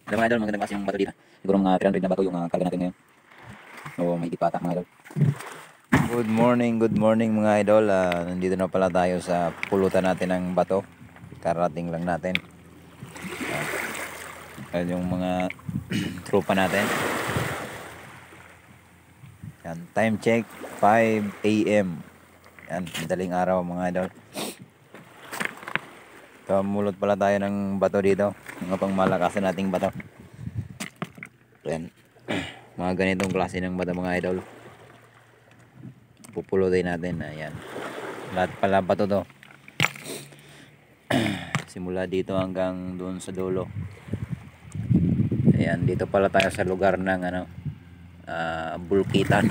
Alam mga idol, magandang klase yung bato dito. Siguro mga 300 na bato yung karga natin ngayon. O may higit pa ata mga idol. Good morning mga idol. Nandito na pala tayo sa pulutan natin ng bato. Karating lang natin. Ayan yung mga tropa natin. Yan, time check 5 AM. Yan, madaling araw mga idol. Kamulot pala tayo ng bato dito. Mga pang malakasan nating bato. Yan. Mga ganitong klase ng bato mga idol. Pupulutin natin. Ayan. Lahat pala bato to. Simula dito hanggang doon sa dulo. Ayan, dito pala tayo sa lugar ng Bulkitan.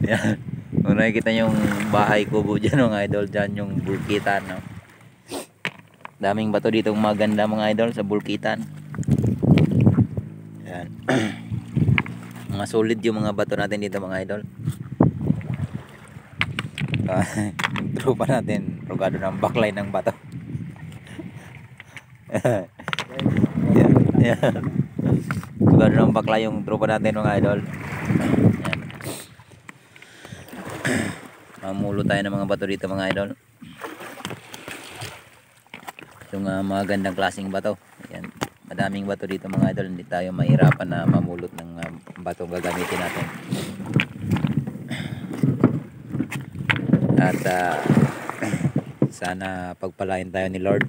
Ayan. Kung nakikita yung bahay kubo dyan mga idol, dyan yung Bulkitan, no? Daming bato dito maganda mga idol sa Bulkitan. Ayan. Mga solid yung mga bato natin dito mga idol. Yung tropa natin rugado ng backline ng bato. Ayan. Rugado ng bakla yung tropa natin mga idol. Ayan. Mamulo tayo ng mga bato dito mga idol. Yung mga gandang klaseng bato. Ayan. Madaming bato dito mga idol. Hindi tayo mahirapan na mamulot ng bato gagamitin natin. At sana pagpalain tayo ni Lord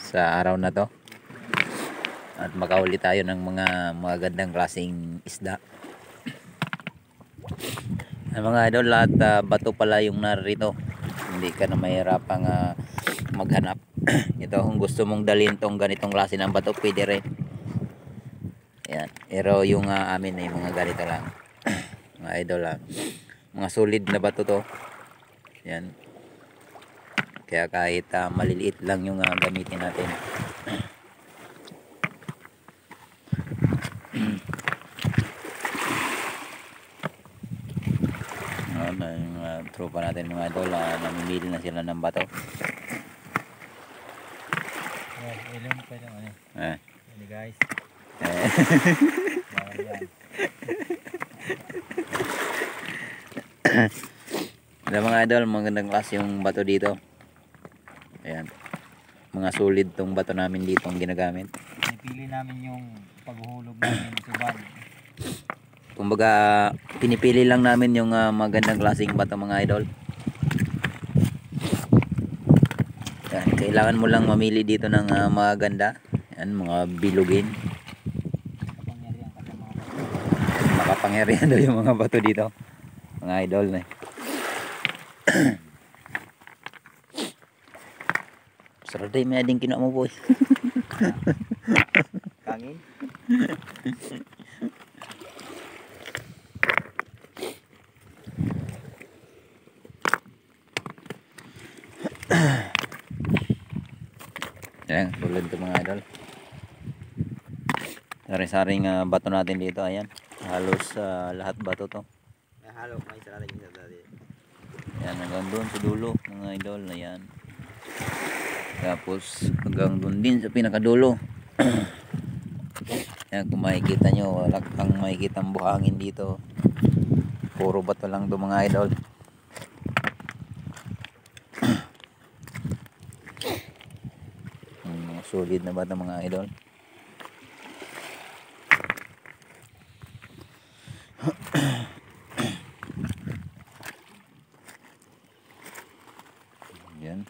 sa araw na to. At makahuli tayo ng mga magandang klaseng isda. Mga idol, lahat bato pala yung narito. Hindi ka na mahirapang maghanap. Ito, kung gusto mong dalhin tong ganitong klase ng bato, pwede rin. Ayan. Pero yung amin ay mga ganito lang. Mga idol lang. Mga solid na bato to. Ayan. Kaya kahit maliliit lang yung gamitin natin. Yung tropa natin mga idol, namimili na sila ng bato. Ilan pa lang ano. Ini guys. Ayan mga idol, magandang klase yung bato dito. Ayan. Mga solid tong bato namin dito ang ginagamit. Pinipili namin yung paghuhulog namin suban. Kumbaga, pinipili lang namin yung magandang klaseng bato mga idol. Yan, kailangan mo lang mamili dito ng maganda. Yan, mga bilugin. Makapangyarihan daw yung mga bato dito. Mga idol na. Saraday may ading kinuha mo boy. Kangin? Ayan, tulad ito mga idol. Sari-saring bato natin dito, ayan. Halos lahat bato to. Halo, may sarada yung sarada. Ayan, hanggang doon sa dulo mga idol, ayan. Tapos hanggang doon din sa pinakadulo. Ayan, kung makikita nyo, wala kang makikita ang buhangin dito. Puro bato lang ito mga idol. Mga solid na bato mga idol. Yan.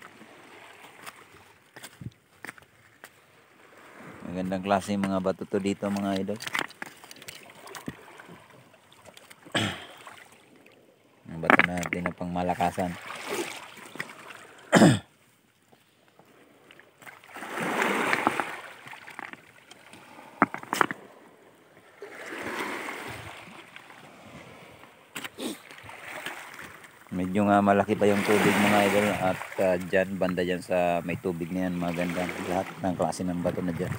Magandang klase mga bato to dito mga idol. Ang bato natin na pang malakasan. Medyo malaki pa yung tubig mga idol. At dyan, banda dyan sa may tubig na yan, maganda lahat ng klase ng bato na dyan.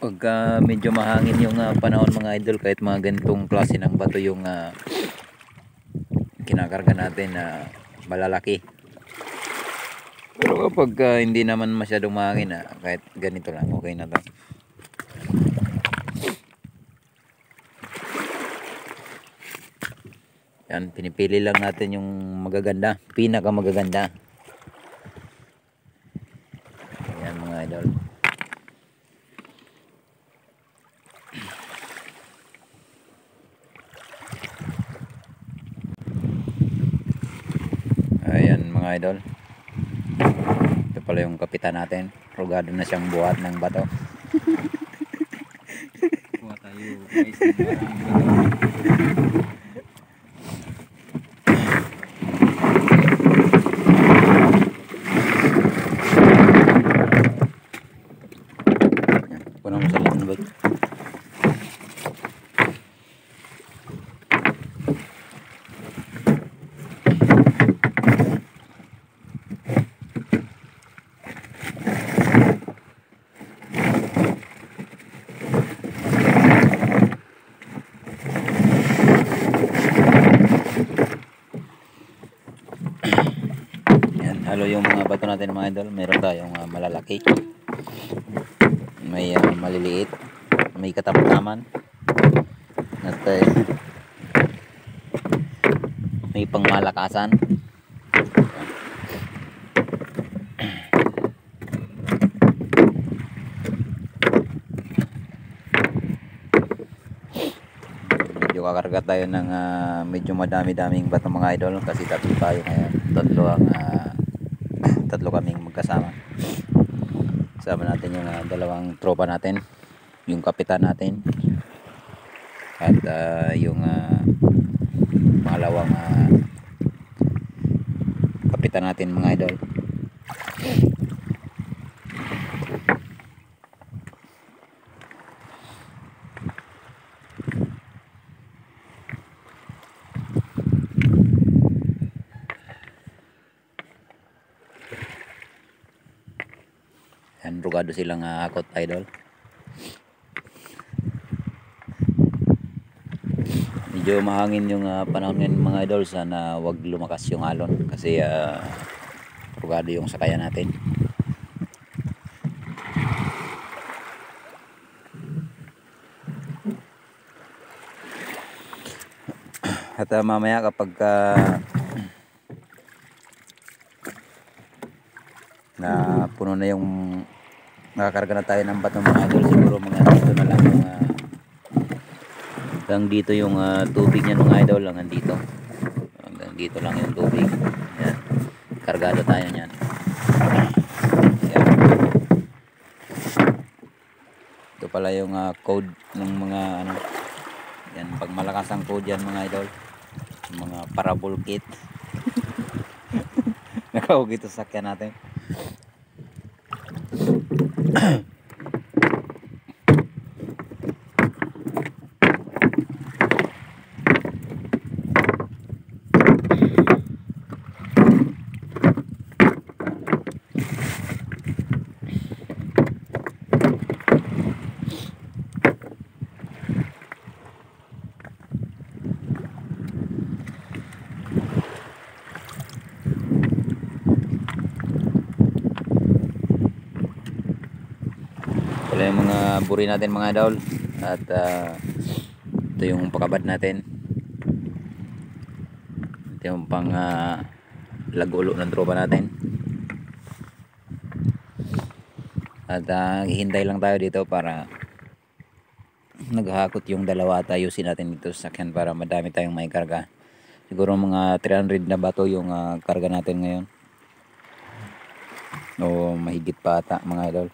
Pagka medyo mahangin yung panahon mga idol, kahit mga ganitong klase ng bato yung kinakarga natin na malalaki. Pero kapag hindi naman masyadong mahangin, kahit ganito lang okay na to. Yan, pinipili lang natin yung magaganda, pinaka magaganda. Yan mga idol. Ayan mga idol. Ito pala yung kapitan natin. Rugado na siyang buhat ng bato. Kuha tayo guys ng maraming bato. Puno mo sa laman ba? Halo yung mga bato natin mga idol. Meron tayong malalaki, may maliliit, may katamtaman, at may pangmalakasan. Medyo kakarga tayo ng medyo madami-daming bato mga idol, kasi tatlo tayo ngayon. Tatlo kaming magkasama. Kasama natin yung dalawang tropa natin, yung kapitan natin, at yung pangalawang kapitan natin mga idol. Yan, rugado silang hakot idol. Medyo mahangin yung panahon ngayon mga idol. Sana wag lumakas yung alon, kasi rugado yung sakayan natin. At mamaya kapag na puno na yung nakakarga na tayo ng bato mga idol, siguro mga dito na lang yung hanggang dito yung tubig niya mga idol, hanggang dito lang yung tubig. Yan, kargado tayo niyan. Yan. Ito pala yung code ng mga yan, pag malakas ang code yan mga idol, mga parabol kit. Nakawag ito sa sakyan natin. Wala yung mga buri natin mga idol, at ito yung pakabad natin. Ito yung pang lagulo ng tropa natin. At hihintay lang tayo dito para naghahakot yung dalawa at ayusin natin dito sa sakyan para madami tayong may karga. Siguro mga 300 na bato yung karga natin ngayon, o mahigit pa ata mga idol.